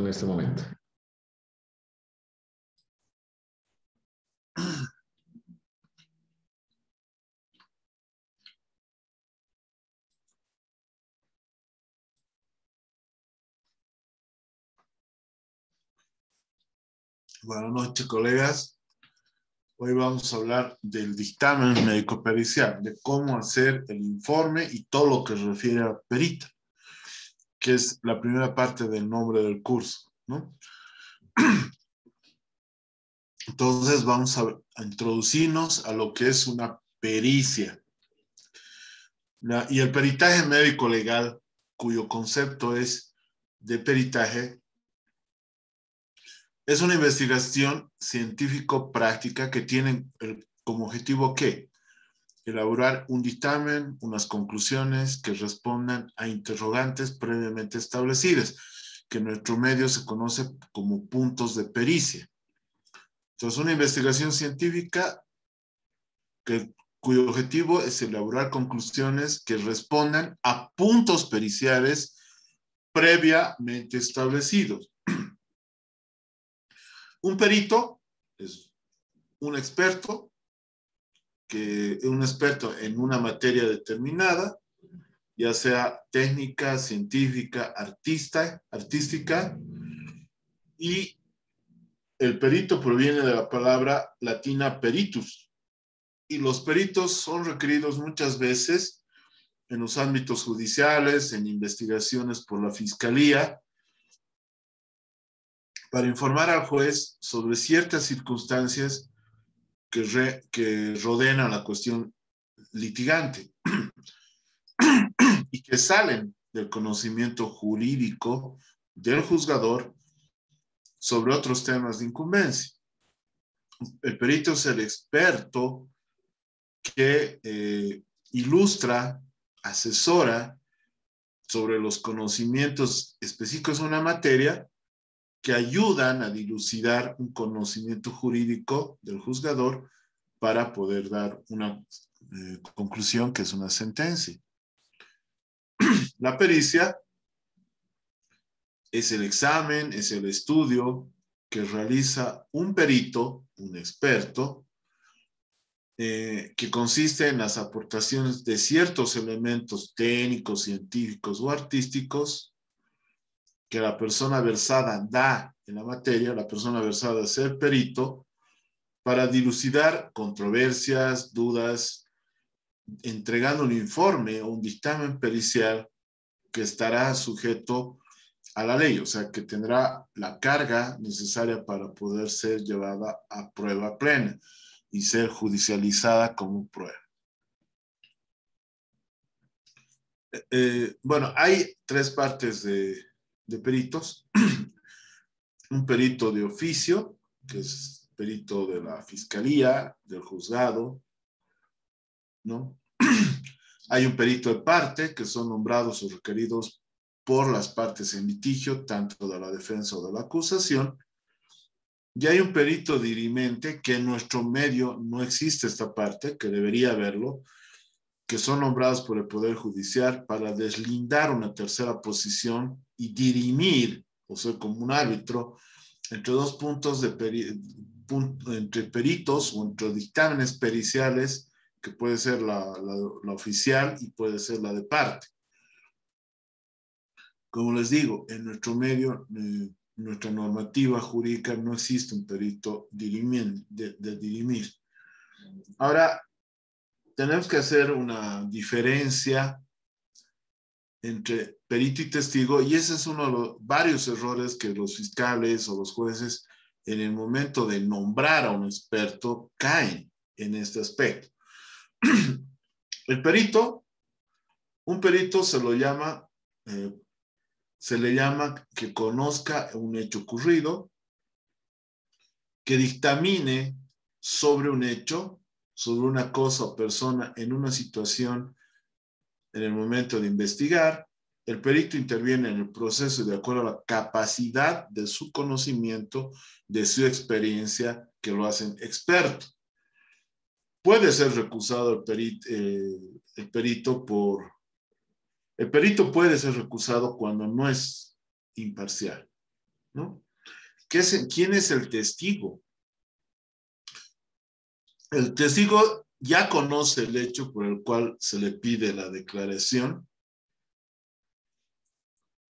en este momento. Buenas noches, colegas. Hoy vamos a hablar del dictamen médico-pericial, de cómo hacer el informe y todo lo que se refiere a perita, que es la primera parte del nombre del curso, ¿no? Entonces vamos a introducirnos a lo que es una pericia. Y el peritaje médico-legal, cuyo concepto es de peritaje, es una investigación científico-práctica que tiene como objetivo ¿qué? Elaborar un dictamen, unas conclusiones que respondan a interrogantes previamente establecidas, que en nuestro medio se conoce como puntos de pericia. Entonces, una investigación científica cuyo objetivo es elaborar conclusiones que respondan a puntos periciales previamente establecidos. Un perito es un experto en una materia determinada, ya sea técnica, científica, artística, y el perito proviene de la palabra latina peritus, y los peritos son requeridos muchas veces en los ámbitos judiciales, en investigaciones por la fiscalía, para informar al juez sobre ciertas circunstancias que rodean a la cuestión litigante y que salen del conocimiento jurídico del juzgador sobre otros temas de incumbencia. El perito es el experto que ilustra, asesora sobre los conocimientos específicos de una materia que ayudan a dilucidar un conocimiento jurídico del juzgador para poder dar una conclusión que es una sentencia. La pericia es el examen, es el estudio que realiza un perito, un experto, que consiste en las aportaciones de ciertos elementos técnicos, científicos o artísticos que la persona versada da en la materia, la persona versada a ser perito, para dilucidar controversias, dudas, entregando un informe o un dictamen pericial que estará sujeto a la ley, o sea, que tendrá la carga necesaria para poder ser llevada a prueba plena y ser judicializada como prueba. Bueno, hay tres partes de peritos. Un perito de oficio, que es perito de la fiscalía, del juzgado, ¿no? Hay un perito de parte, que son nombrados o requeridos por las partes en litigio, tanto de la defensa o de la acusación. Y hay un perito dirimente, que en nuestro medio no existe esta parte, que debería haberlo, que son nombrados por el Poder Judicial para deslindar una tercera posición y dirimir, o sea, como un árbitro, entre dos puntos entre peritos o entre dictámenes periciales, que puede ser la oficial y puede ser la de parte. Como les digo, en nuestro medio, nuestra normativa jurídica, no existe un perito de dirimir. Ahora, tenemos que hacer una diferencia entre perito y testigo, y ese es uno de los varios errores que los fiscales o los jueces en el momento de nombrar a un experto caen en este aspecto. El perito, un perito se le llama que conozca un hecho ocurrido, que dictamine sobre un hecho, sobre una cosa o persona en una situación en el momento de investigar. El perito interviene en el proceso de acuerdo a la capacidad de su conocimiento, de su experiencia, que lo hacen experto. Puede ser recusado el perito puede ser recusado cuando no es imparcial, ¿no? ¿Quién es el testigo? El testigo ya conoce el hecho por el cual se le pide la declaración.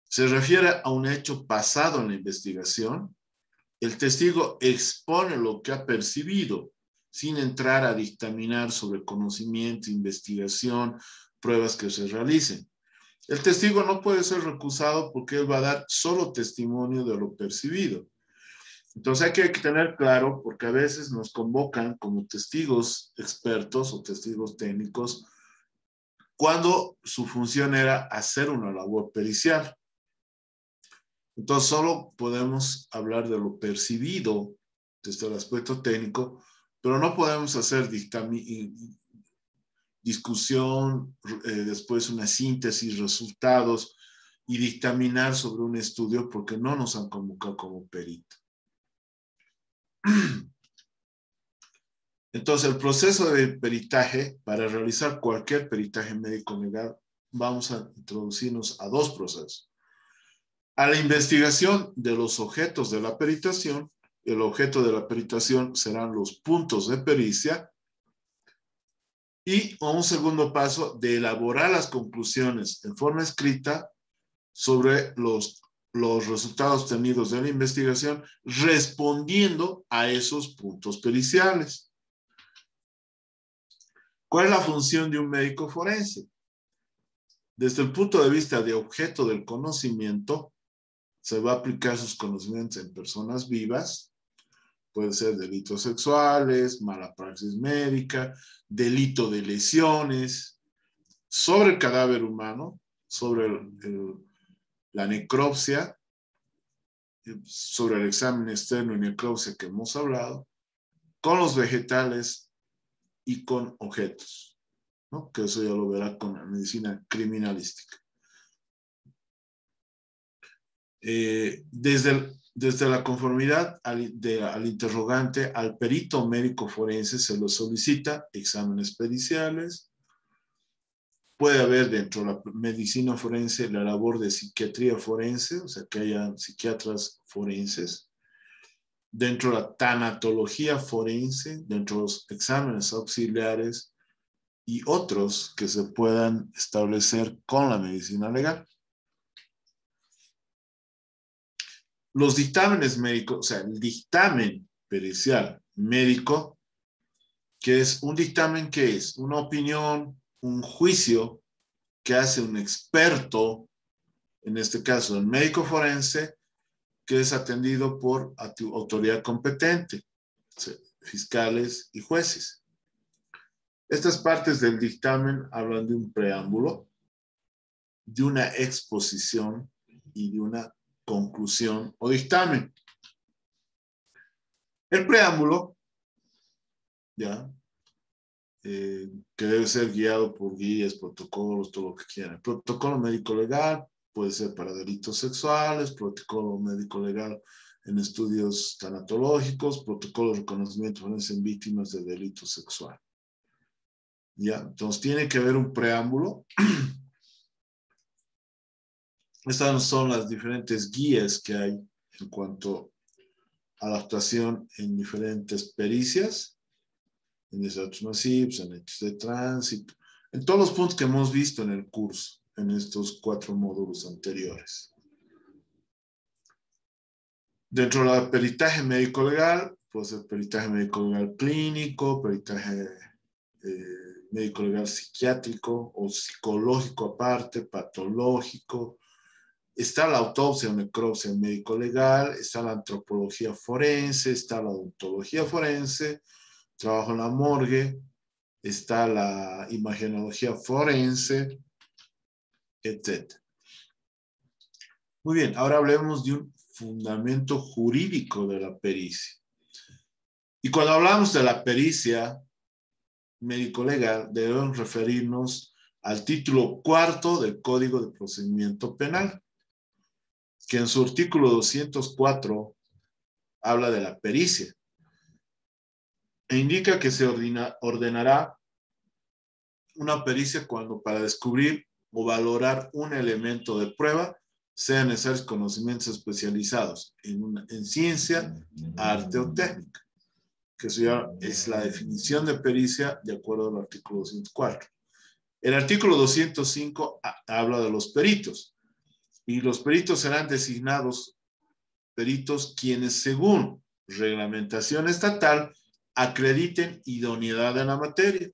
Se refiere a un hecho pasado en la investigación. El testigo expone lo que ha percibido, sin entrar a dictaminar sobre conocimiento, investigación, pruebas que se realicen. El testigo no puede ser recusado porque él va a dar solo testimonio de lo percibido. Entonces hay que tener claro, porque a veces nos convocan como testigos expertos o testigos técnicos cuando su función era hacer una labor pericial. Entonces solo podemos hablar de lo percibido desde el aspecto técnico, pero no podemos hacer discusión, después una síntesis, resultados y dictaminar sobre un estudio porque no nos han convocado como perito. Entonces, el proceso de peritaje, para realizar cualquier peritaje médico legal, vamos a introducirnos a dos procesos. A la investigación de los objetos de la peritación. El objeto de la peritación serán los puntos de pericia. Y a un segundo paso de elaborar las conclusiones en forma escrita sobre los resultados obtenidos de la investigación, respondiendo a esos puntos periciales. ¿Cuál es la función de un médico forense? Desde el punto de vista de objeto del conocimiento, se va a aplicar sus conocimientos en personas vivas. Puede ser delitos sexuales, mala praxis médica, delito de lesiones, sobre el cadáver humano, sobre la necropsia, sobre el examen externo y necropsia que hemos hablado, con los vegetales y con objetos, ¿no? Que eso ya lo verá con la medicina criminalística. Desde la conformidad al interrogante, al perito médico forense se lo solicita exámenes periciales. Puede haber dentro de la medicina forense la labor de psiquiatría forense, o sea, que haya psiquiatras forenses. Dentro de la tanatología forense, dentro de los exámenes auxiliares y otros que se puedan establecer con la medicina legal. Los dictámenes médicos, o sea, el dictamen pericial médico, que es un dictamen que es una opinión, un juicio que hace un experto, en este caso el médico forense, que es atendido por autoridad competente, fiscales y jueces. Estas partes del dictamen hablan de un preámbulo, de una exposición y de una conclusión o dictamen. El preámbulo, ya, que debe ser guiado por guías, protocolos, todo lo que quieran. Protocolo médico legal puede ser para delitos sexuales, protocolo médico legal en estudios tanatológicos, protocolo de reconocimiento forense en víctimas de delito sexual. ¿Ya? Entonces tiene que haber un preámbulo. Estas son las diferentes guías que hay en cuanto a la actuación en diferentes pericias, en desastres masivos, en hechos de tránsito, en todos los puntos que hemos visto en el curso, en estos 4 módulos anteriores. Dentro del peritaje médico-legal, puede ser peritaje médico-legal clínico, peritaje médico-legal psiquiátrico o psicológico aparte, patológico. Está la autopsia o necropsia médico-legal, está la antropología forense, está la odontología forense, trabajo en la morgue, está la imagenología forense, etc. Muy bien, ahora hablemos de un fundamento jurídico de la pericia. Y cuando hablamos de la pericia médico-legal, debemos referirnos al título 4 del Código de Procedimiento Penal, que en su artículo 204 habla de la pericia e indica que se ordenará una pericia cuando para descubrir o valorar un elemento de prueba sean necesarios conocimientos especializados en ciencia, arte o técnica, que eso ya es la definición de pericia de acuerdo al artículo 204. El artículo 205 habla de los peritos, y los peritos serán designados peritos quienes, según reglamentación estatal, acrediten idoneidad en la materia.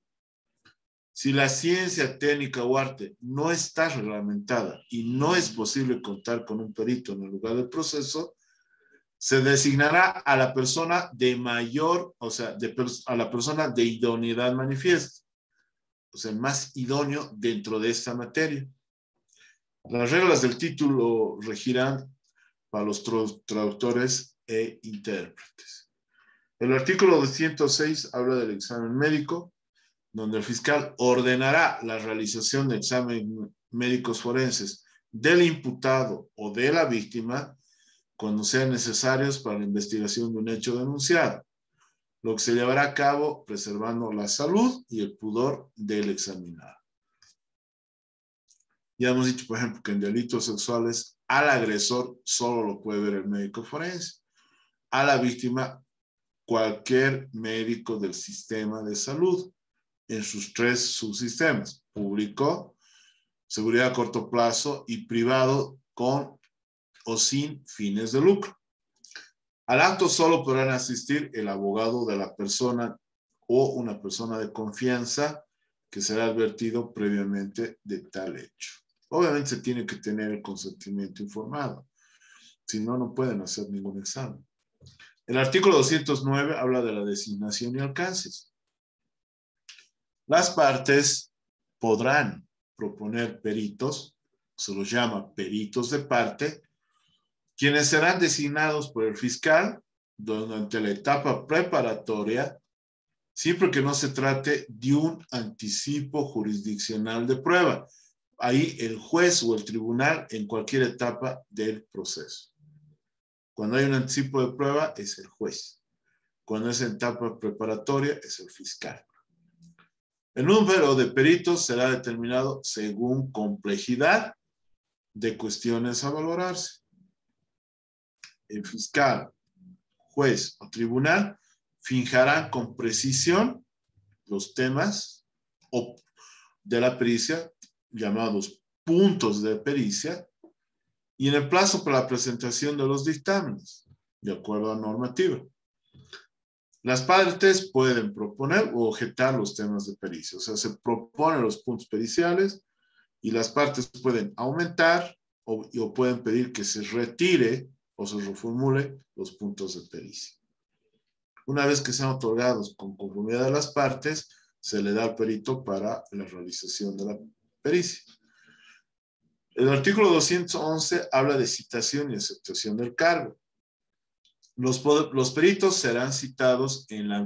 Si la ciencia, técnica o arte no está reglamentada y no es posible contar con un perito en el lugar del proceso, se designará a la persona de mayor, o sea, a la persona de idoneidad manifiesta, o sea, el más idóneo dentro de esta materia. Las reglas del título regirán para los traductores e intérpretes. El artículo 206 habla del examen médico, donde el fiscal ordenará la realización de exámenes médicos forenses del imputado o de la víctima cuando sean necesarios para la investigación de un hecho denunciado, lo que se llevará a cabo preservando la salud y el pudor del examinado. Ya hemos dicho, por ejemplo, que en delitos sexuales al agresor solo lo puede ver el médico forense, a la víctima cualquier médico del sistema de salud en sus 3 subsistemas: público, seguridad a corto plazo y privado con o sin fines de lucro. Al acto solo podrán asistir el abogado de la persona o una persona de confianza que será advertido previamente de tal hecho. Obviamente se tiene que tener el consentimiento informado, si no, no pueden hacer ningún examen. El artículo 209 habla de la designación y alcances. Las partes podrán proponer peritos, se los llama peritos de parte, quienes serán designados por el fiscal durante la etapa preparatoria, siempre que no se trate de un anticipo jurisdiccional de prueba. Ahí el juez o el tribunal en cualquier etapa del proceso. Cuando hay un anticipo de prueba es el juez. Cuando es en etapa preparatoria es el fiscal. El número de peritos será determinado según complejidad de cuestiones a valorarse. El fiscal, juez o tribunal fijarán con precisión los temas de la pericia, llamados puntos de pericia, y en el plazo para la presentación de los dictámenes, de acuerdo a normativa. Las partes pueden proponer o objetar los temas de pericia, o sea, se proponen los puntos periciales y las partes pueden aumentar o pueden pedir que se retire o se reformule los puntos de pericia. Una vez que sean otorgados con conformidad de las partes, se le da al perito para la realización de la pericia. El artículo 211 habla de citación y aceptación del cargo. Los peritos serán citados en la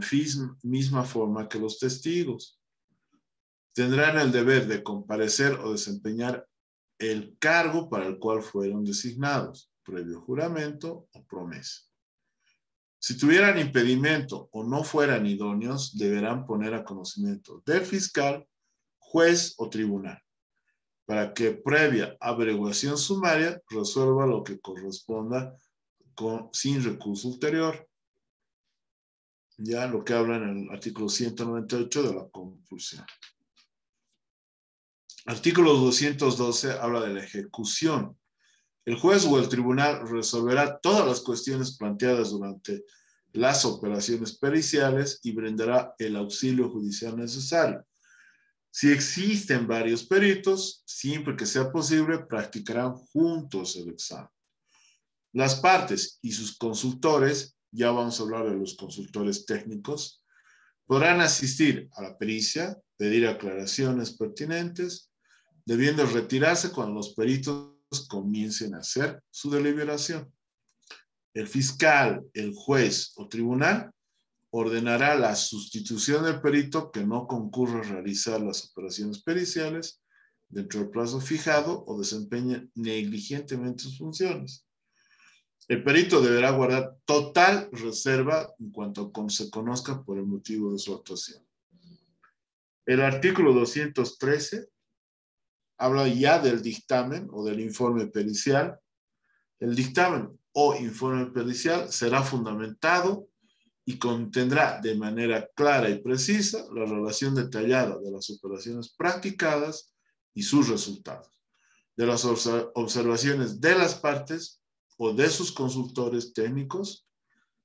misma forma que los testigos. Tendrán el deber de comparecer o desempeñar el cargo para el cual fueron designados, previo juramento o promesa. Si tuvieran impedimento o no fueran idóneos, deberán poner a conocimiento del fiscal, juez o tribunal, para que previa averiguación sumaria resuelva lo que corresponda sin recurso ulterior. Ya lo que habla en el artículo 198 de la compulsión. Artículo 212 habla de la ejecución. El juez o el tribunal resolverá todas las cuestiones planteadas durante las operaciones periciales y brindará el auxilio judicial necesario. Si existen varios peritos, siempre que sea posible, practicarán juntos el examen. Las partes y sus consultores, ya vamos a hablar de los consultores técnicos, podrán asistir a la pericia, pedir aclaraciones pertinentes, debiendo retirarse cuando los peritos comiencen a hacer su deliberación. El fiscal, el juez o tribunal ordenará la sustitución del perito que no concurra a realizar las operaciones periciales dentro del plazo fijado o desempeñe negligentemente sus funciones. El perito deberá guardar total reserva en cuanto se conozca por el motivo de su actuación. El artículo 213 habla ya del dictamen o del informe pericial, El dictamen o informe pericial será fundamentado y contendrá de manera clara y precisa la relación detallada de las operaciones practicadas y sus resultados, de las observaciones de las partes o de sus consultores técnicos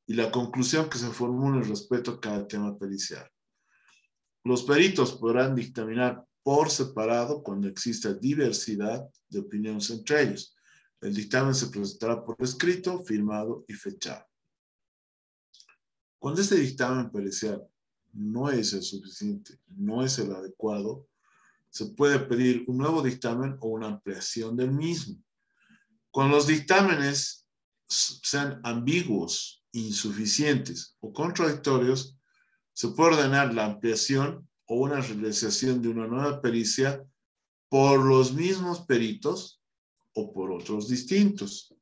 y la conclusión que se formule respecto a cada tema pericial. Los peritos podrán dictaminar por separado cuando exista diversidad de opiniones entre ellos. El dictamen se presentará por escrito, firmado y fechado. Cuando este dictamen pericial no es el suficiente, no es el adecuado, se puede pedir un nuevo dictamen o una ampliación del mismo. Cuando los dictámenes sean ambiguos, insuficientes o contradictorios, se puede ordenar la ampliación o una realización de una nueva pericia por los mismos peritos o por otros distintos.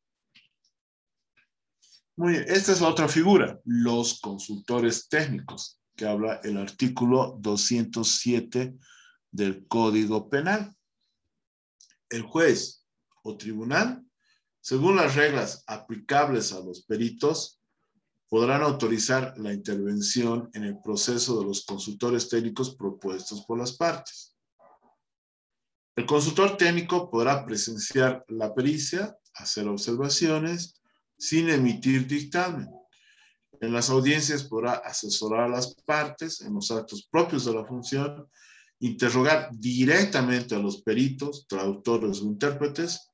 Muy bien, esta es la otra figura, los consultores técnicos, que habla el artículo 207 del Código Penal. El juez o tribunal, según las reglas aplicables a los peritos, podrán autorizar la intervención en el proceso de los consultores técnicos propuestos por las partes. El consultor técnico podrá presenciar la pericia, hacer observaciones, sin emitir dictamen. En las audiencias podrá asesorar a las partes en los actos propios de la función, interrogar directamente a los peritos, traductores o intérpretes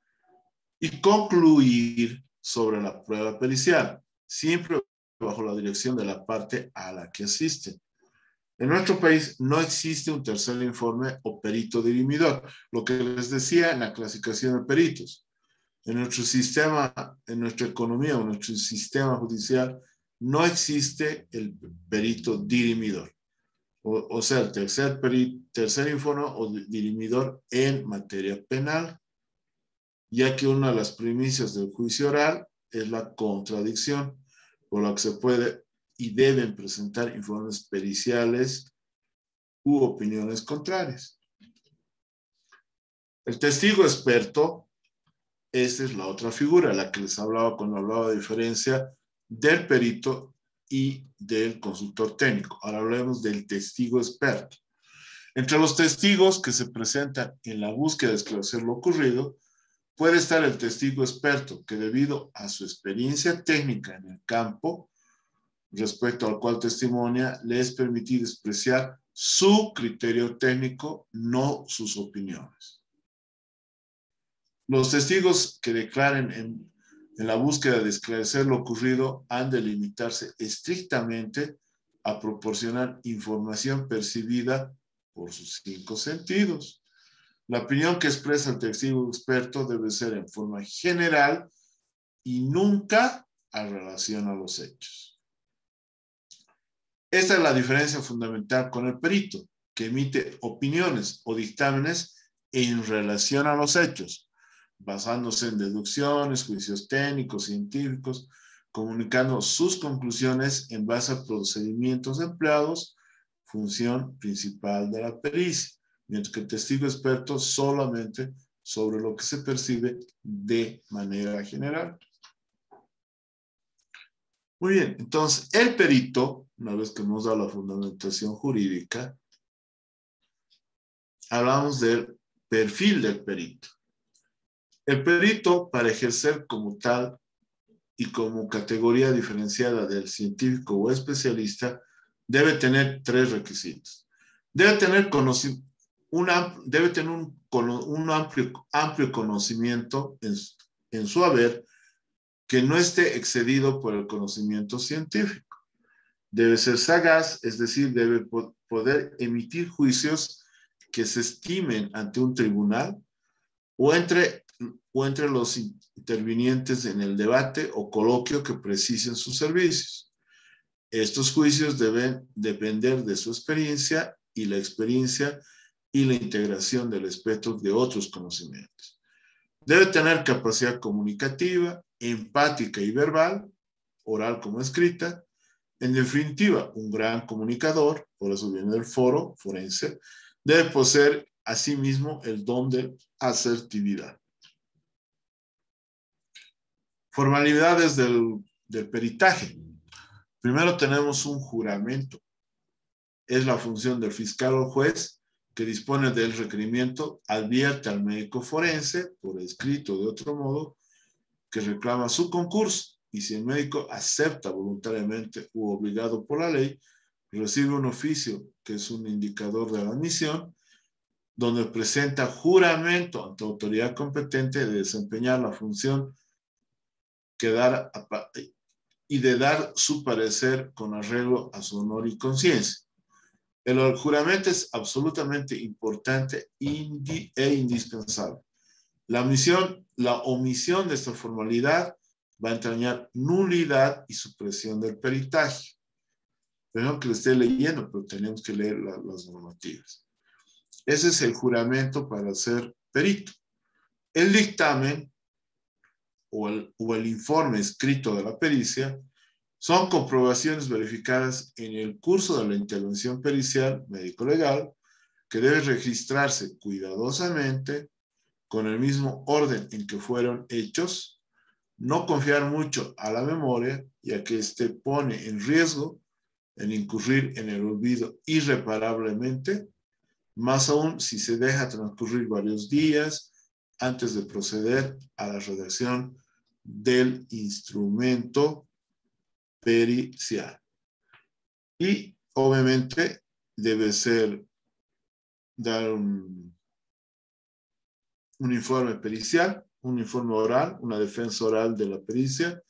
y concluir sobre la prueba pericial, siempre bajo la dirección de la parte a la que asiste. En nuestro país no existe un tercer informe o perito dirimidor, lo que les decía en la clasificación de peritos. En nuestro sistema, en nuestra economía o nuestro sistema judicial, no existe el perito dirimidor. O sea, el tercer informe o dirimidor en materia penal, ya que una de las premisas del juicio oral es la contradicción, por lo que se puede y deben presentar informes periciales u opiniones contrarias. El testigo experto, esta es la otra figura, la que les hablaba cuando hablaba de diferencia del perito y del consultor técnico. Ahora hablemos del testigo experto. Entre los testigos que se presentan en la búsqueda de esclarecer lo ocurrido, puede estar el testigo experto, que debido a su experiencia técnica en el campo, respecto al cual testimonia, le es permitido expresar su criterio técnico, no sus opiniones. Los testigos que declaren en la búsqueda de esclarecer lo ocurrido han de limitarse estrictamente a proporcionar información percibida por sus 5 sentidos. La opinión que expresa el testigo experto debe ser en forma general y nunca a relación a los hechos. Esta es la diferencia fundamental con el perito, que emite opiniones o dictámenes en relación a los hechos, basándose en deducciones, juicios técnicos, científicos, comunicando sus conclusiones en base a procedimientos empleados, función principal de la pericia, mientras que el testigo experto solamente sobre lo que se percibe de manera general. Muy bien, entonces el perito, una vez que hemos dado la fundamentación jurídica, hablamos del perfil del perito. El perito, para ejercer como tal y como categoría diferenciada del científico o especialista, debe tener 3 requisitos. Debe tener un amplio conocimiento en su haber, que no esté excedido por el conocimiento científico. Debe ser sagaz, es decir, debe poder emitir juicios que se estimen ante un tribunal o entre los intervinientes en el debate o coloquio que precisen sus servicios. Estos juicios deben depender de su experiencia y la integración del espectro de otros conocimientos. Debe tener capacidad comunicativa, empática y verbal, oral como escrita. En definitiva, un gran comunicador, por eso viene del foro forense, debe poseer asimismo el don de asertividad. Formalidades del peritaje. Primero tenemos un juramento. Es la función del fiscal o juez que dispone del requerimiento, advierte al médico forense, por escrito o de otro modo, que reclama su concurso, y si el médico acepta voluntariamente u obligado por la ley, recibe un oficio, que es un indicador de la admisión, donde presenta juramento ante autoridad competente de desempeñar la función y de dar su parecer con arreglo a su honor y conciencia. El juramento es absolutamente importante e indispensable. La omisión de esta formalidad va a entrañar nulidad y supresión del peritaje. Perdón que le esté leyendo, pero tenemos que leer las normativas. Ese es el juramento para ser perito. El dictamen o el informe escrito de la pericia son comprobaciones verificadas en el curso de la intervención pericial médico-legal, que debe registrarse cuidadosamente con el mismo orden en que fueron hechos, no confiar mucho a la memoria, ya que éste pone en riesgo en incurrir en el olvido irreparablemente, más aún si se deja transcurrir varios días antes de proceder a la redacción del instrumento pericial. Y obviamente debe ser dar un informe pericial, un informe oral, una defensa oral de la pericia.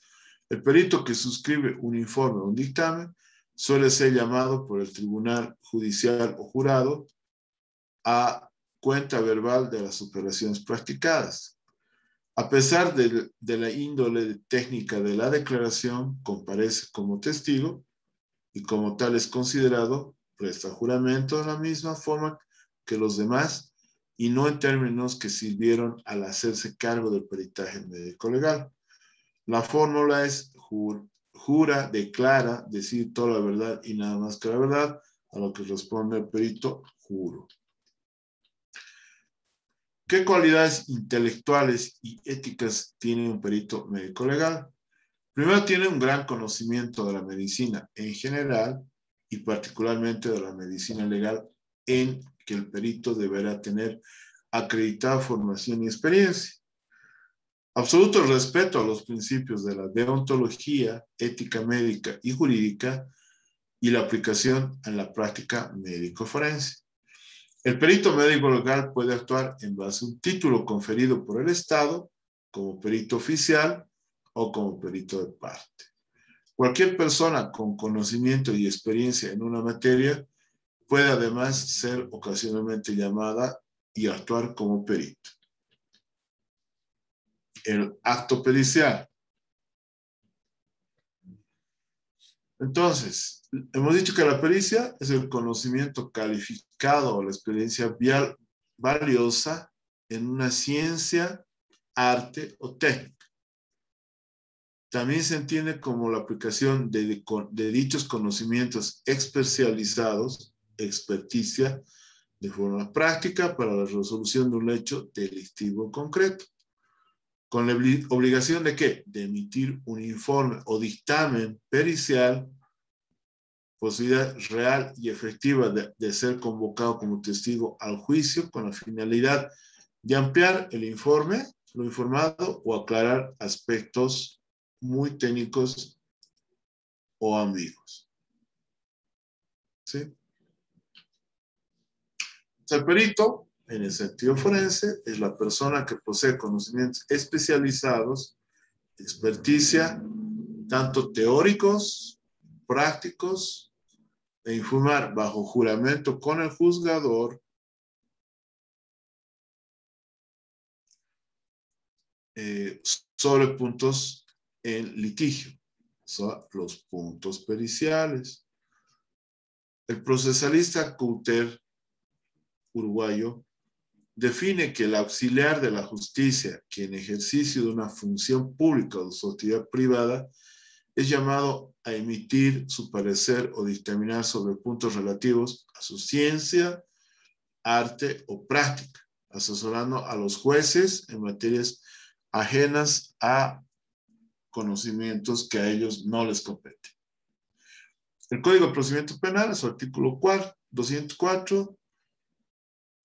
El perito que suscribe un informe o un dictamen suele ser llamado por el tribunal judicial o jurado a cuenta verbal de las operaciones practicadas. A pesar de la índole técnica de la declaración, comparece como testigo y como tal es considerado, presta juramento de la misma forma que los demás y no en términos que sirvieron al hacerse cargo del peritaje médico-legal. La fórmula es jura, declara, decir toda la verdad y nada más que la verdad, a lo que responde el perito, juro. ¿Qué cualidades intelectuales y éticas tiene un perito médico-legal? Primero, tiene un gran conocimiento de la medicina en general y particularmente de la medicina legal, en que el perito deberá tener acreditada formación y experiencia. Absoluto respeto a los principios de la deontología, ética médica y jurídica y la aplicación en la práctica médico-forense. El perito médico-legal puede actuar en base a un título conferido por el Estado como perito oficial o como perito de parte. Cualquier persona con conocimiento y experiencia en una materia puede además ser ocasionalmente llamada y actuar como perito. El acto pericial. Entonces, hemos dicho que la pericia es el conocimiento calificado o la experiencia valiosa en una ciencia, arte o técnica. También se entiende como la aplicación de dichos conocimientos especializados, experticia, de forma práctica para la resolución de un hecho delictivo concreto. Con la obligación de ¿qué? De emitir un informe o dictamen pericial, posibilidad real y efectiva de ser convocado como testigo al juicio con la finalidad de ampliar el informe, lo informado, o aclarar aspectos muy técnicos o ambiguos. ¿Sí? El perito, en el sentido forense, es la persona que posee conocimientos especializados, experticia, tanto teóricos, prácticos, e informar bajo juramento con el juzgador sobre puntos en litigio, son los puntos periciales. El procesalista Couter, uruguayo, define que el auxiliar de la justicia, que en ejercicio de una función pública o de sociedad privada, es llamado a emitir su parecer o dictaminar sobre puntos relativos a su ciencia, arte o práctica, asesorando a los jueces en materias ajenas a conocimientos que a ellos no les competen. El Código de Procedimiento Penal, en su artículo 204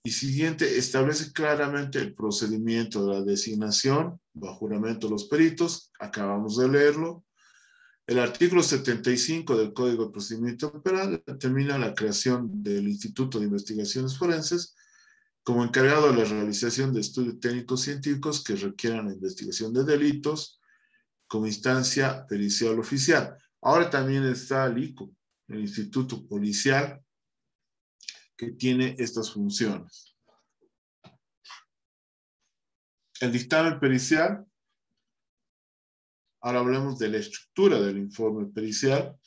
y siguiente, establece claramente el procedimiento de la designación bajo juramento de los peritos. Acabamos de leerlo. El artículo 75 del Código de Procedimiento Penal determina la creación del Instituto de Investigaciones Forenses como encargado de la realización de estudios técnicos científicos que requieran la investigación de delitos como instancia pericial oficial. Ahora también está el ICO, el Instituto Policial, que tiene estas funciones. El dictamen pericial. Ahora hablemos de la estructura del informe pericial.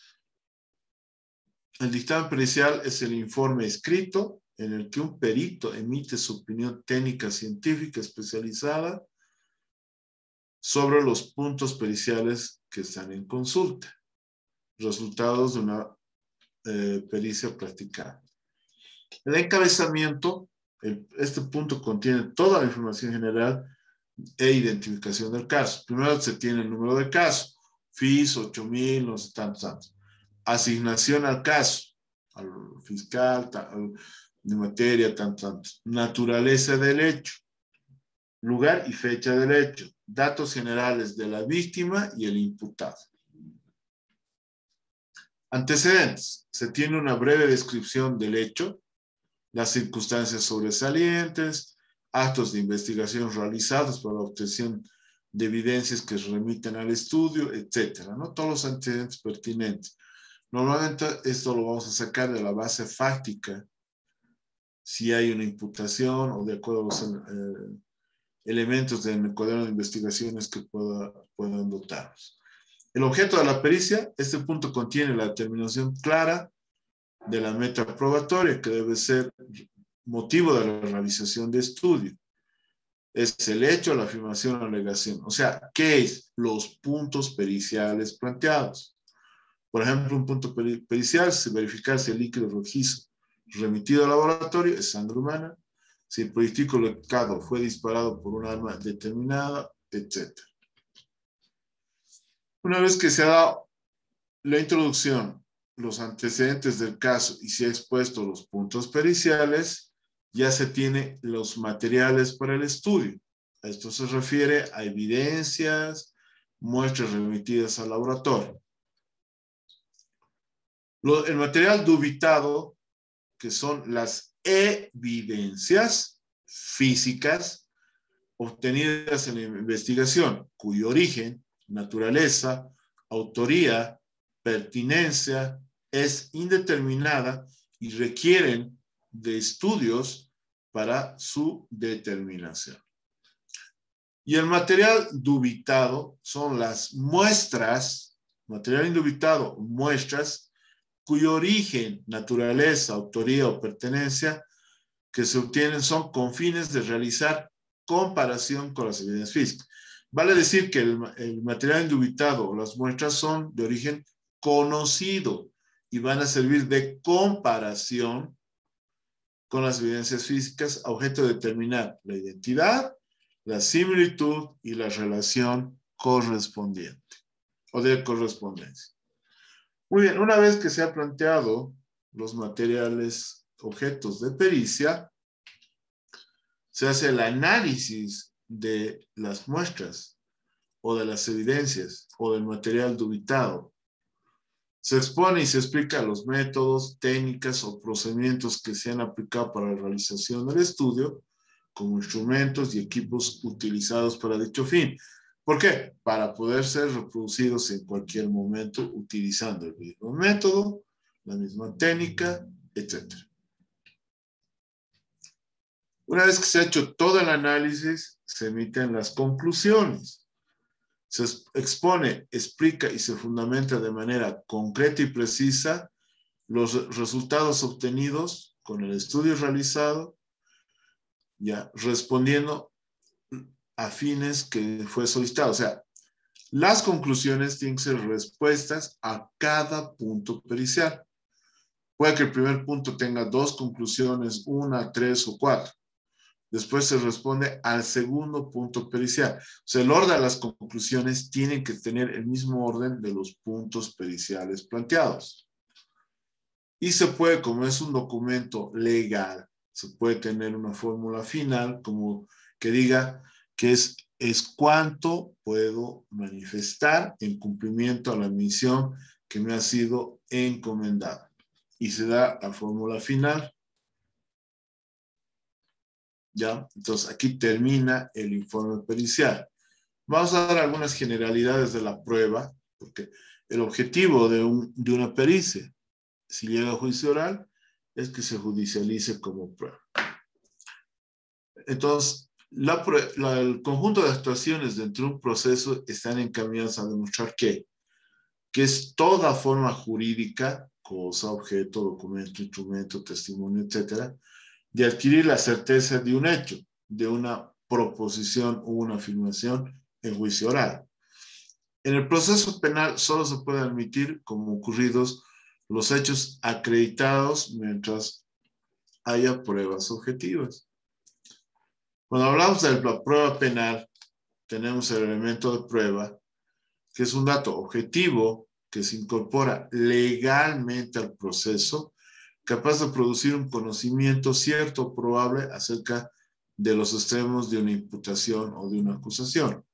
El dictamen pericial es el informe escrito en el que un perito emite su opinión técnica científica especializada sobre los puntos periciales que están en consulta, resultados de una pericia practicada. El encabezamiento, este punto contiene toda la información general e identificación del caso. Primero se tiene el número de caso, FIS 8000, no sé, tantos. Asignación al caso, al fiscal, de materia, tantos. Naturaleza del hecho, lugar y fecha del hecho, datos generales de la víctima y el imputado. Antecedentes. Se tiene una breve descripción del hecho, las circunstancias sobresalientes, actos de investigación realizados para la obtención de evidencias que remiten al estudio, etcétera, ¿no? Todos los antecedentes pertinentes. Normalmente esto lo vamos a sacar de la base fáctica, si hay una imputación o de acuerdo a los elementos del cuaderno de investigaciones que puedan dotarnos. El objeto de la pericia, este punto contiene la determinación clara de la meta probatoria que debe ser motivo de la realización de estudio. Es el hecho, la afirmación, la alegación. O sea, ¿qué es? Los puntos periciales planteados. Por ejemplo, un punto pericial es verificar si el líquido rojizo remitido al laboratorio es sangre humana, si el proyectil colocado fue disparado por un arma determinada, etc. Una vez que se ha dado la introducción, los antecedentes del caso y se ha expuesto los puntos periciales, ya se tiene los materiales para el estudio. A esto se refiere a evidencias, muestras remitidas al laboratorio. El material dubitado, que son las evidencias físicas obtenidas en la investigación, cuyo origen, naturaleza, autoría, pertinencia es indeterminada y requieren de estudios para su determinación. Y el material dubitado son las muestras, material indubitado, muestras cuyo origen, naturaleza, autoría o pertenencia que se obtienen son con fines de realizar comparación con las evidencias físicas. Vale decir que el material indubitado o las muestras son de origen conocido y van a servir de comparación con las evidencias físicas a objeto de determinar la identidad, la similitud y la relación correspondiente o de correspondencia. Muy bien, una vez que se ha planteado los materiales objetos de pericia, se hace el análisis de las muestras o de las evidencias o del material dubitado. Se expone y se explica los métodos, técnicas o procedimientos que se han aplicado para la realización del estudio, como instrumentos y equipos utilizados para dicho fin. ¿Por qué? Para poder ser reproducidos en cualquier momento utilizando el mismo método, la misma técnica, etc. Una vez que se ha hecho todo el análisis, se emiten las conclusiones. Se expone, explica y se fundamenta de manera concreta y precisa los resultados obtenidos con el estudio realizado, ya respondiendo a fines que fue solicitado. O sea, las conclusiones tienen que ser respuestas a cada punto pericial. Puede que el primer punto tenga 2 conclusiones, 1, 3 o 4. Después se responde al segundo punto pericial. O sea, el orden de las conclusiones tienen que tener el mismo orden de los puntos periciales planteados. Y se puede, como es un documento legal, se puede tener una fórmula final como que diga que es cuánto puedo manifestar en cumplimiento a la misión que me ha sido encomendada. Y se da la fórmula final. ¿Ya? Entonces, aquí termina el informe pericial. Vamos a dar algunas generalidades de la prueba, porque el objetivo de una pericia, si llega a juicio oral, es que se judicialice como prueba. Entonces, el conjunto de actuaciones dentro de un proceso están encaminadas a demostrar que es toda forma jurídica, cosa, objeto, documento, instrumento, testimonio, etcétera, de adquirir la certeza de un hecho, de una proposición o una afirmación en juicio oral. En el proceso penal solo se puede admitir como ocurridos los hechos acreditados mientras haya pruebas objetivas. Cuando hablamos de la prueba penal, tenemos el elemento de prueba, que es un dato objetivo que se incorpora legalmente al proceso, capaz de producir un conocimiento cierto o probable acerca de los extremos de una imputación o de una acusación.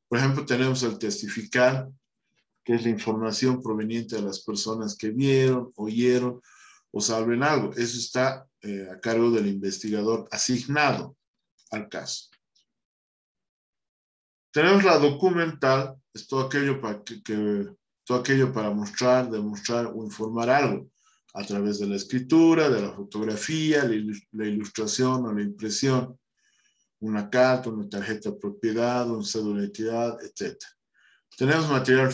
Por ejemplo, tenemos el testificar, que es la información proveniente de las personas que vieron, oyeron o saben algo. Eso está a cargo del investigador asignado al caso. Tenemos la documental, es todo aquello para mostrar, demostrar o informar algo a través de la escritura, de la fotografía, la ilustración o la impresión, una carta, una tarjeta de propiedad, un cédula de identidad, etc. Tenemos material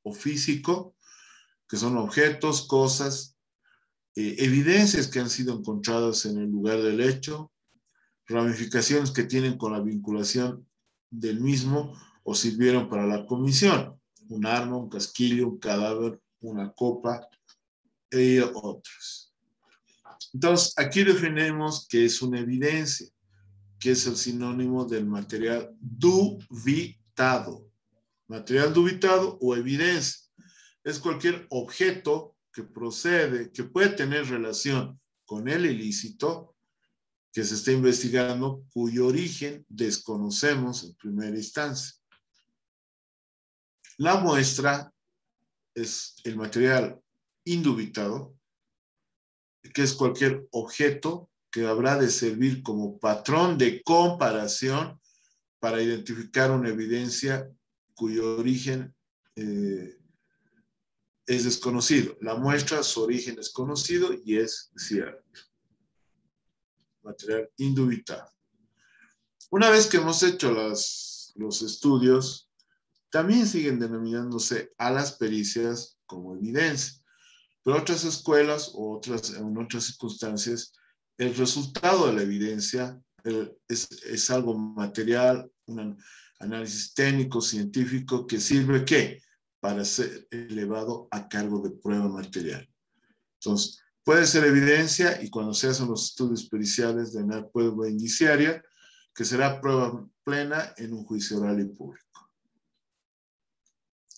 o físico, que son objetos, cosas, evidencias que han sido encontradas en el lugar del hecho, ramificaciones que tienen con la vinculación del mismo o sirvieron para la comisión, un arma, un casquillo, un cadáver, una copa, y otros. Entonces, aquí definimos qué es una evidencia, que es el sinónimo del material dubitado. Material dubitado o evidencia es cualquier objeto que procede, que puede tener relación con el ilícito que se está investigando, cuyo origen desconocemos en primera instancia. La muestra es el material indubitado, que es cualquier objeto que habrá de servir como patrón de comparación para identificar una evidencia cuyo origen es desconocido. La muestra, su origen es conocido y es cierto. Material indubitado. Una vez que hemos hecho los estudios, también siguen denominándose a las pericias como evidencia. Pero otras escuelas o en otras circunstancias, el resultado de la evidencia es algo material, un análisis técnico, científico, que sirve ¿qué? Para ser elevado a cargo de prueba material. Entonces, puede ser evidencia y cuando se hacen los estudios periciales de una prueba indiciaria, que será prueba plena en un juicio oral y público.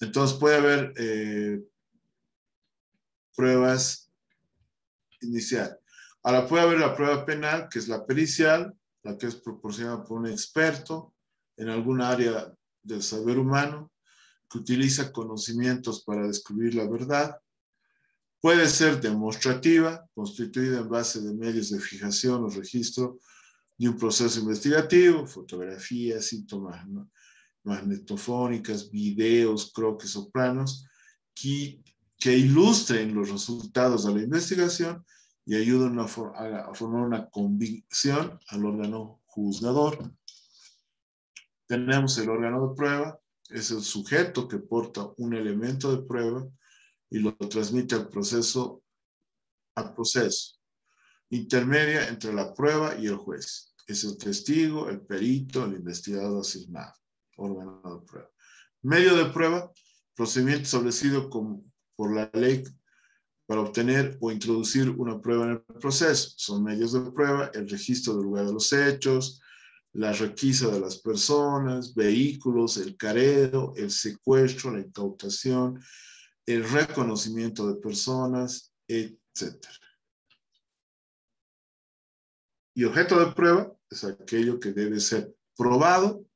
Entonces, puede haber pruebas iniciales. Ahora puede haber la prueba penal, que es la pericial, la que es proporcionada por un experto en alguna área del saber humano, que utiliza conocimientos para descubrir la verdad. Puede ser demostrativa, constituida en base de medios de fijación o registro de un proceso investigativo, fotografías, síntomas, ¿no? Magnetofónicas, videos, croquis o planos, que ilustren los resultados de la investigación y ayuden a formar una convicción al órgano juzgador. Tenemos el órgano de prueba, es el sujeto que porta un elemento de prueba y lo transmite al proceso. Intermedia entre la prueba y el juez. Es el testigo, el perito, el investigador asignado. Órgano de prueba. Medio de prueba, procedimiento establecido por la ley para obtener o introducir una prueba en el proceso. Son medios de prueba: el registro del lugar de los hechos, la requisa de las personas, vehículos, el careo, el secuestro, la incautación, el reconocimiento de personas, etc. Y objeto de prueba es aquello que debe ser probado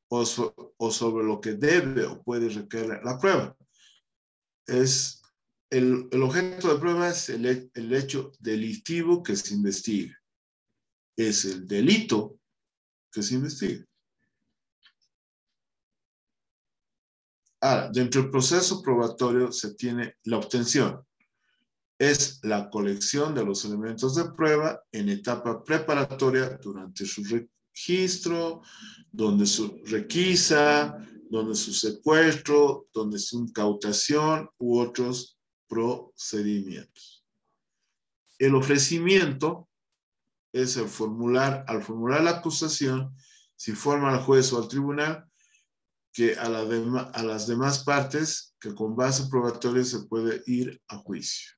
o sobre lo que debe o puede requerir la prueba. Es el objeto de prueba es el hecho delictivo que se investiga. Es el delito que se investiga. Ahora, dentro del proceso probatorio se tiene la obtención. Es la colección de los elementos de prueba en etapa preparatoria durante su registro, donde su requisa, donde su secuestro, donde su incautación u otros procedimientos. El ofrecimiento es al formular la acusación, se informa al juez o al tribunal que a las demás partes que con base probatoria se puede ir a juicio.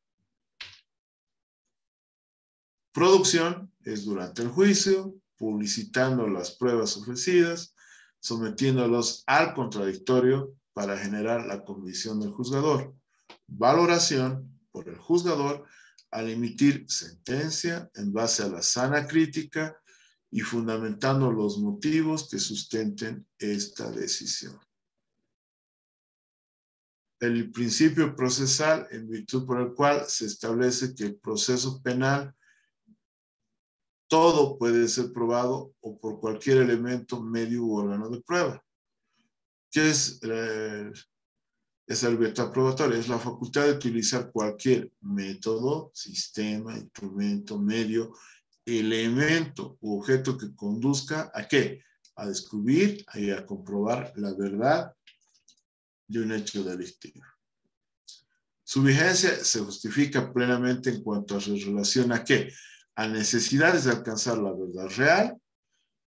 Producción es durante el juicio, publicitando las pruebas ofrecidas, sometiéndolos al contradictorio para generar la convicción del juzgador. Valoración por el juzgador al emitir sentencia en base a la sana crítica y fundamentando los motivos que sustenten esta decisión. El principio procesal, en virtud por el cual se establece que el proceso penal todo puede ser probado o por cualquier elemento, medio u órgano de prueba. ¿Qué es esa libertad probatoria? Es la facultad de utilizar cualquier método, sistema, instrumento, medio, elemento u objeto que conduzca ¿a qué? A descubrir y a comprobar la verdad de un hecho delictivo. Su vigencia se justifica plenamente en cuanto se relaciona ¿a qué? A necesidades de alcanzar la verdad real,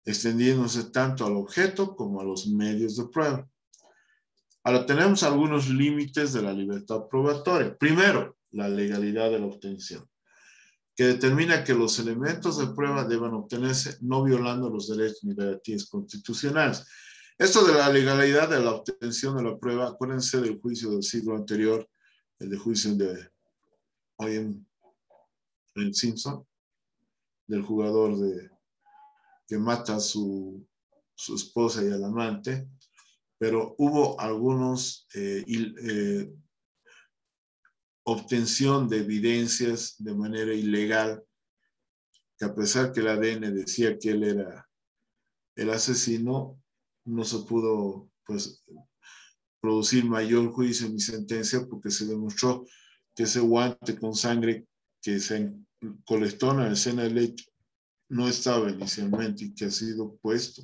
extendiéndose tanto al objeto como a los medios de prueba. Ahora tenemos algunos límites de la libertad probatoria. Primero, la legalidad de la obtención, que determina que los elementos de prueba deban obtenerse no violando los derechos ni garantías constitucionales. Esto de la legalidad de la obtención de la prueba, acuérdense del juicio del siglo anterior, el de juicio de hoy en Simpson, del jugador que mata a su esposa y al amante, pero hubo algunos obtención de evidencias de manera ilegal, que a pesar que el ADN decía que él era el asesino, no se pudo pues producir mayor juicio ni sentencia porque se demostró que ese guante con sangre que se colectó en la escena del hecho no estaba inicialmente y que ha sido puesto.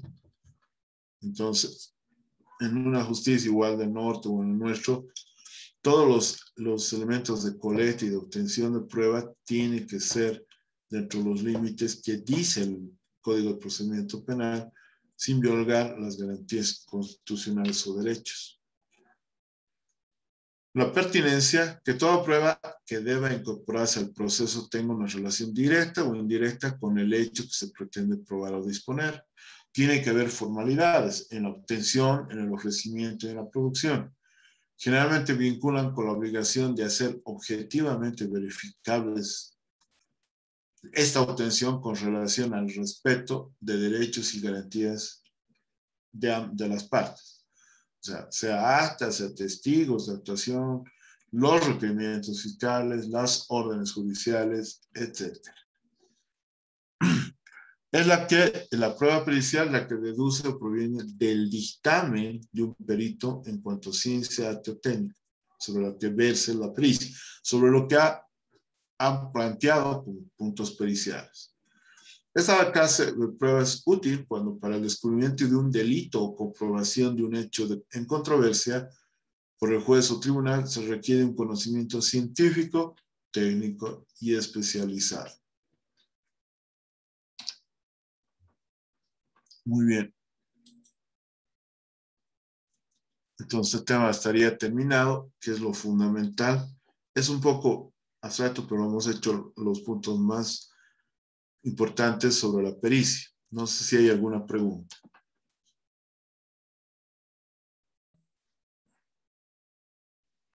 Entonces, en una justicia igual del norte o en el nuestro, todos los elementos de colecta y de obtención de prueba tienen que ser dentro de los límites que dice el Código de Procedimiento Penal, sin violar las garantías constitucionales o derechos. La pertinencia, que toda prueba que deba incorporarse al proceso tenga una relación directa o indirecta con el hecho que se pretende probar o disponer. Tiene que haber formalidades en la obtención, en el ofrecimiento y en la producción. Generalmente vinculan con la obligación de hacer objetivamente verificables esta obtención con relación al respeto de derechos y garantías de las partes. O sea actas, sea testigos de actuación, los requerimientos fiscales, las órdenes judiciales, etc. Es la prueba pericial la que deduce o proviene del dictamen de un perito en cuanto a ciencia, arte o técnica, sobre lo que verse la pericia, sobre lo que han planteado como puntos periciales. Esta clase de prueba es útil cuando para el descubrimiento de un delito o comprobación de un hecho en controversia por el juez o tribunal se requiere un conocimiento científico, técnico y especializado. Muy bien. Entonces el tema estaría terminado, que es lo fundamental. Es un poco abstracto, pero hemos hecho los puntos más importantes sobre la pericia. No sé si hay alguna pregunta.